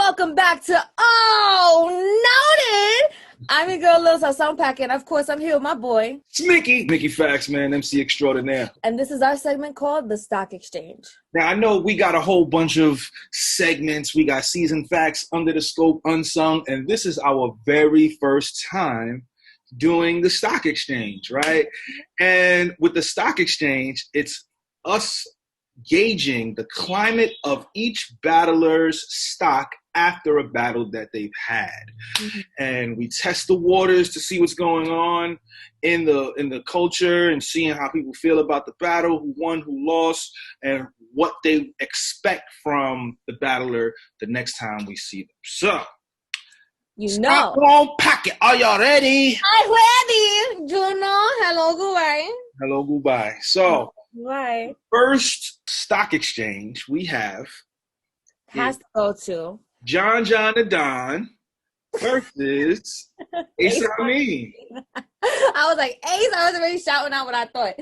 welcome back to Noted. I'm your girl Lilsazonpacket. Of course, I'm here with my boy. It's Mickey Facts, man, MC extraordinaire. And this is our segment called The Stock Exchange. Now, I know we got a whole bunch of segments. We got season facts, under the scope, unsung, and this is our very first time doing the stock exchange, right? And with the stock exchange, it's us gauging the climate of each battler's stock after a battle that they've had. Mm-hmm. And we test the waters to see what's going on in the culture and seeing how people feel about the battle, who won, who lost, and what they expect from the battler the next time we see them. So, Lilsazonpacket, are y'all ready? I'm ready. Juno, hello, goodbye. Hello, goodbye. So, right. First stock exchange we have has to go to John the Don versus Amin. I was like, Ace, I was already shouting out what I thought.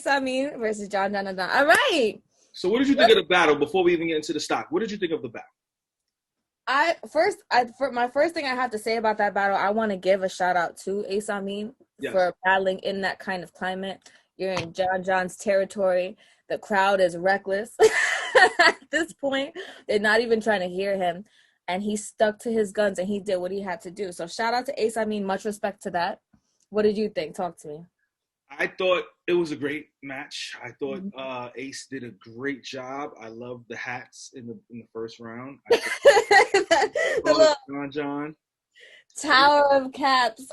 Amin versus John the Don. All right. So what did you think of the battle before we even get into the stock? What did you think of the battle? My first thing I have to say about that battle, I want to give a shout out to Amin for battling in that kind of climate. You're in John's territory. The crowd is reckless at this point. They're not even trying to hear him. And he stuck to his guns and he did what he had to do. So shout out to Amin. Much respect to that. What did you think? Talk to me. I thought it was a great match. I thought Ace did a great job. I loved the hats in the first round. The little John. Tower of Caps.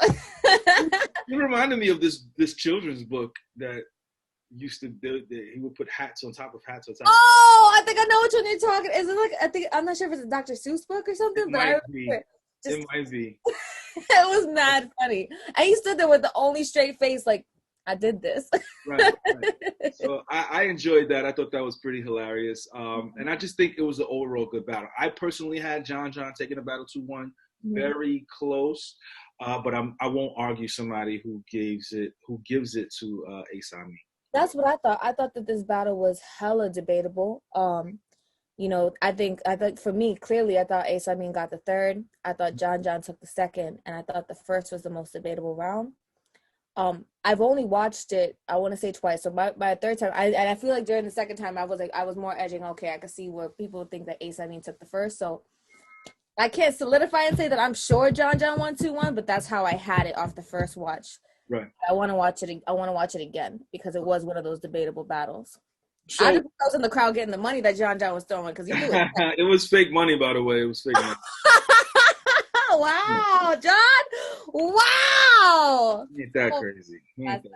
It reminded me of this children's book that used to do. He would put hats on top of hats on top. Oh, I think I know which one you're talking. Is it like I'm not sure if it's a Dr. Seuss book or something, It but I might remember be. It might be. It was mad funny. And he stood there with the only straight face, like, I did this. Right. So I enjoyed that. I thought that was pretty hilarious. And I just think it was an overall good battle. I personally had John taking the battle 2-1. Very close, but I won't argue somebody who gives it to Amin. That's what I thought. I thought that this battle was hella debatable. I think for me, clearly, I thought Amin got the third. I thought John took the second, and I thought the first was the most debatable round. I've only watched it, I want to say twice. So my third time, I feel like during the second time, I was more edging. Okay, I could see where people think that Amin took the first. So I can't solidify and say that I'm sure John won 2-1, but that's how I had it off the first watch. Right. I want to watch it again because it was one of those debatable battles. So, I was in the crowd getting the money that John was throwing because he knew it. It was fake money, by the way. It was fake money. Wow, John! Wow! Ain't that crazy? That's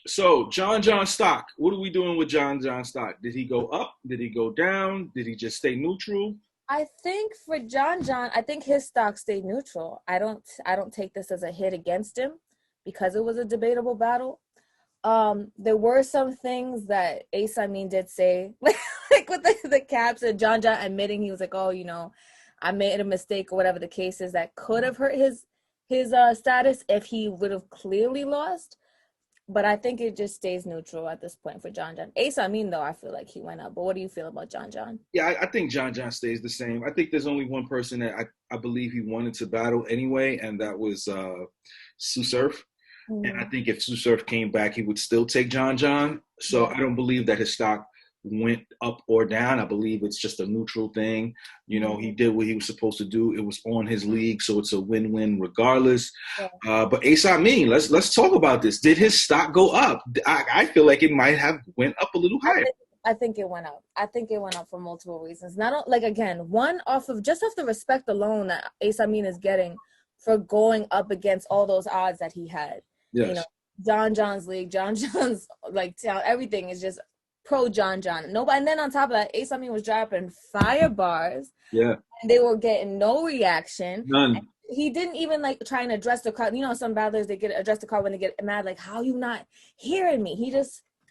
So, John stock. What are we doing with John stock? Did he go up? Did he go down? Did he just stay neutral? I think for John, I think his stock stayed neutral. I don't take this as a hit against him because it was a debatable battle. There were some things that Amin did say, like with the caps, and John admitting he was like, oh, I made a mistake or whatever the case is, that could have hurt his status if he would have clearly lost. But I think it just stays neutral at this point for John. Amin, though, I feel like he went up. But what do you feel about John? Yeah, I think John stays the same. I think there's only one person that I believe he wanted to battle anyway, and that was Sue Surf. Mm-hmm. And I think if Sue Surf came back, he would still take John. So I don't believe that his stock went up or down. I believe it's just a neutral thing. He did what he was supposed to do. It was on his league, so it's a win-win regardless. Yeah. But Amin, let's talk about this. Did his stock go up? I feel like it might have went up a little higher. I think it went up. I think it went up for multiple reasons. Not like, again, one off the respect alone that Amin is getting for going up against all those odds that he had. Yes. John's league, John's like town, everything is just pro John. Nobody, and then on top of that, Amin was dropping fire bars. Yeah. And they were getting no reaction. None. He didn't even like try and address the crowd. Some battlers, they address the crowd when they get mad, like, how you not hearing me?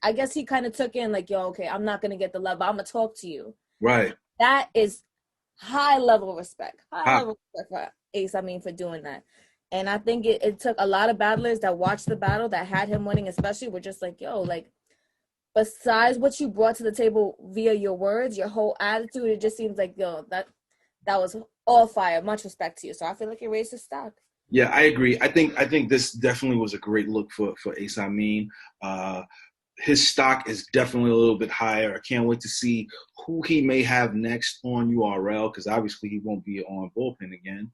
I guess he kind of took in like, yo, okay, I'm not gonna get the love, but I'm gonna talk to you. Right. That is high level respect. High level respect for Amin for doing that. And I think it took a lot of battlers that watched the battle that had him winning, especially, were just like, yo, like, besides what you brought to the table via your words, your whole attitude, it just seems like, yo, that was all fire. Much respect to you. So I feel like it raised his stock. Yeah, I agree. I think this definitely was a great look for Ace Amin. Uh, his stock is definitely a little bit higher. I can't wait to see who he may have next on URL because obviously he won't be on Bullpen again.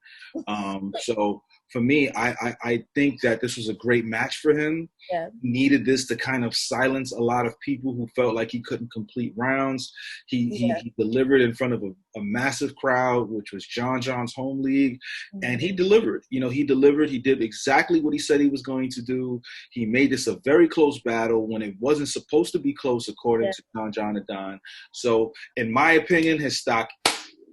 So for me, I think that this was a great match for him. Yeah. He needed this to kind of silence a lot of people who felt like he couldn't complete rounds. Yeah. He delivered in front of a massive crowd, which was John John's home league, and he delivered. You know, he delivered. He did exactly what he said he was going to do. He made this a very close battle when it wasn't supposed to be close, according to John and Don. So, in my opinion, his stock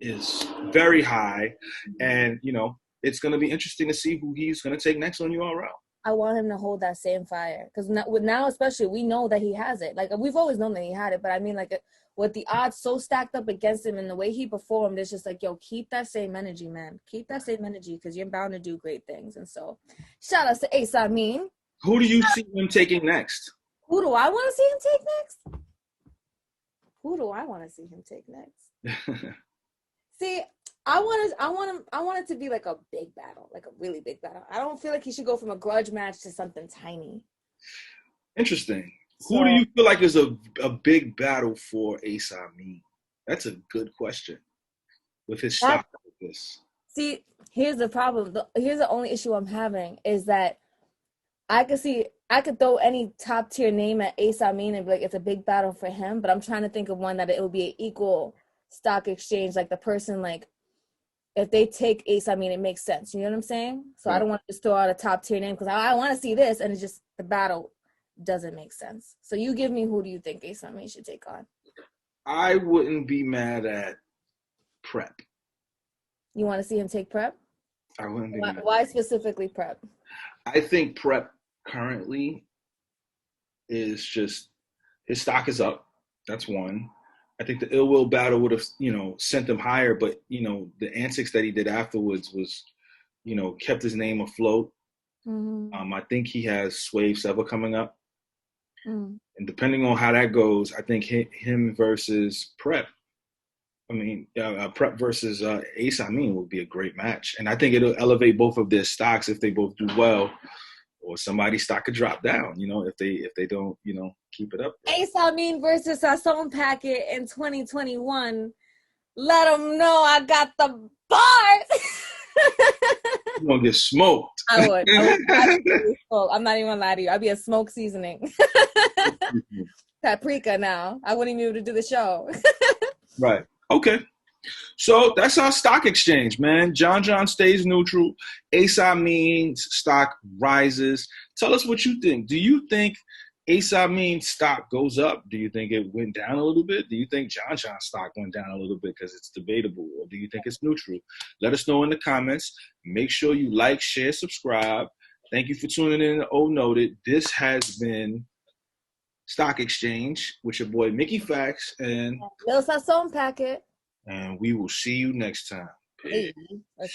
is very high, and you know, it's going to be interesting to see who he's going to take next on URL. I want him to hold that same fire because now, especially, we know that he has it. Like, we've always known that he had it, but I mean, like, with the odds so stacked up against him and the way he performed, it's just like, yo, keep that same energy, man. Keep that same energy because you're bound to do great things. And so, shout outs to Ace Amin. Who do you see him taking next? Who do I want to see him take next? Who do I want to see him take next? See, I want it to be like a big battle, like a really big battle. I don't feel like he should go from a grudge match to something tiny. Interesting. So, Who do you feel like is a big battle for Ace Amin? That's a good question. With his stock like this. See, here's the problem. Here's the only issue I'm having is that I could throw any top tier name at Ace Amin and be like, it's a big battle for him. But I'm trying to think of one that it will be an equal stock exchange. Like the person, like if they take Ace Amin, it makes sense. You know what I'm saying? So I don't want to just throw out a top tier name because I want to see this, and it's just the battle doesn't make sense. So you give me, who do you think Ace Amin should take on? I wouldn't be mad at Prep. You want to see him take Prep? I wouldn't be mad. Why specifically Prep? I think Prep currently is just his stock is up. That's one. I think the ill will battle would have, you know, sent him higher, but you know, the antics that he did afterwards was, you know, kept his name afloat. I think he has Swave Sever coming up. And depending on how that goes, I think him versus Prep. I mean, Prep versus Ace Amin would be a great match, and I think it'll elevate both of their stocks if they both do well, or somebody's stock could drop down. You know, if they don't, you know, keep it up. Ace Amin versus Lilsazonpacket in 2021. Let them know I got the bars. You're gonna get smoked. I would smoke. I'm not even gonna lie to you. I'd be a smoke seasoning. Paprika now. I wouldn't even be able to do the show. Right. Okay. So that's our stock exchange, man. John stays neutral. Ace Amin's stock rises. Tell us what you think. Do you think Ace Amin's stock goes up? Do you think it went down a little bit? Do you think John's stock went down a little bit because it's debatable? Or do you think it's neutral? Let us know in the comments. Make sure you like, share, subscribe. Thank you for tuning in to O Noted. This has been Stock Exchange with your boy Mickey Fax and Lilsazonpacket. we will see you next time. Peace. Hey.